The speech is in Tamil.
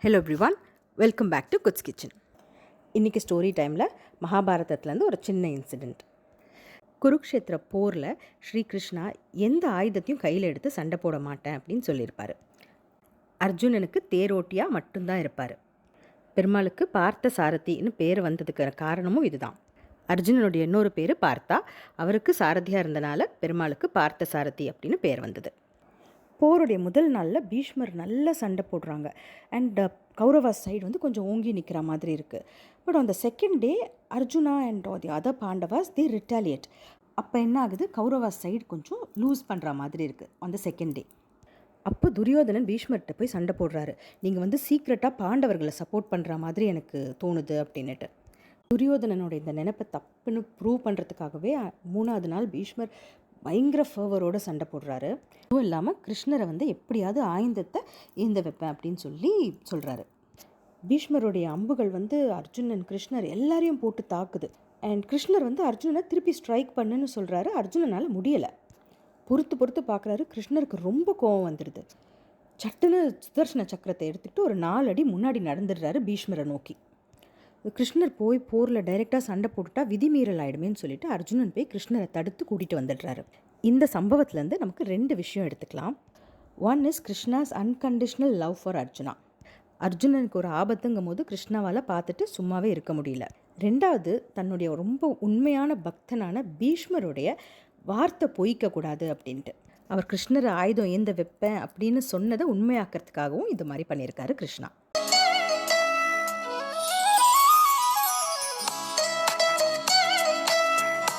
Hello everyone, welcome back to Good's Kitchen. இன்றைக்கி ஸ்டோரி டைமில் மகாபாரதத்துலேருந்து ஒரு சின்ன இன்சிடெண்ட். குருக்ஷேத்திர போரில் ஸ்ரீகிருஷ்ணா எந்த ஆயுதத்தையும் கையில் எடுத்து சண்டை போட மாட்டேன் அப்படின்னு சொல்லியிருப்பார். அர்ஜுனனுக்கு தேரோட்டியாக மட்டும்தான் இருப்பார். பெருமாளுக்கு பார்த்த சாரதின்னு பேர் வந்ததுக்கு காரணமும் இதுதான். அர்ஜுனனுடைய இன்னொரு பேர் பார்த்தா, அவருக்கு சாரதியாக இருந்தனால பெருமாளுக்கு பார்த்த சாரதி அப்படின்னு பேர் வந்தது. போருடைய முதல் நாளில் பீஷ்மர் நல்ல சண்டை போடுறாங்க. அண்ட் கௌரவா சைடு வந்து கொஞ்சம் ஓங்கி நிற்கிற மாதிரி இருக்குது. But on the second day Arjuna and the other Pandavas they retaliate. அப்போ என்ன ஆகுது, கௌரவா சைடு கொஞ்சம் லூஸ் பண்ணுற மாதிரி இருக்குது ஆன் த செகண்ட் டே. அப்போ துரியோதனன் பீஷ்மர்கிட்ட போய் சண்டை போடுறாரு. நீங்கள் வந்து சீக்ரெட்டாக பாண்டவர்களை சப்போர்ட் பண்ணுற மாதிரி எனக்கு தோணுது அப்படின்னுட்டு. துரியோதனனோட இந்த நினைப்பை தப்புன்னு ப்ரூவ் பண்ணுறதுக்காகவே 3வது நாள் பீஷ்மர் பயங்கர ஃபர்வரோடு சண்டை போடுறாரு. அதுவும் இல்லாமல் கிருஷ்ணரை வந்து எப்படியாவது ஆயுதத்தை ஏந்த வைப்பேன் அப்படின்னு சொல்கிறாரு. பீஷ்மருடைய அம்புகள் வந்து அர்ஜுனன் கிருஷ்ணர் எல்லாரையும் போட்டு தாக்குது. அண்ட் கிருஷ்ணர் வந்து அர்ஜுனனை திருப்பி ஸ்ட்ரைக் பண்ணுன்னு சொல்கிறாரு. அர்ஜுனனால் முடியலை. பொறுத்து பார்க்குறாரு. கிருஷ்ணருக்கு ரொம்ப கோபம் வந்துடுது. சட்டுன்னு சுதர்சன சக்கரத்தை எடுத்துக்கிட்டு ஒரு 4 அடி முன்னாடி நடந்துடுறாரு பீஷ்மரை நோக்கி. கிருஷ்ணர் போய் போரில் டைரெக்டாக சண்டை போட்டுட்டா விதிமீறல் ஆகிடுமேன்னு சொல்லிட்டு அர்ஜுனன் போய் கிருஷ்ணரை தடுத்து கூட்டிகிட்டு வந்துடுறாரு. இந்த சம்பவத்துலேருந்து நமக்கு 2 விஷயம் எடுத்துக்கலாம். One is Krishna's unconditional love for Arjuna. அர்ஜுனனுக்கு ஒரு ஆபத்துங்கும் போது கிருஷ்ணாவால் பார்த்துட்டு சும்மாவே இருக்க முடியல. 2வது, தன்னுடைய ரொம்ப உண்மையான பக்தனான பீஷ்மருடைய வார்த்தை பொய்க்கக்கூடாது அப்படின்ட்டு அவர் கிருஷ்ணரை ஆயுதம் ஏந்த வைப்பேன் அப்படின்னு சொன்னதை உண்மையாக்கிறதுக்காகவும் இது மாதிரி பண்ணியிருக்காரு கிருஷ்ணா.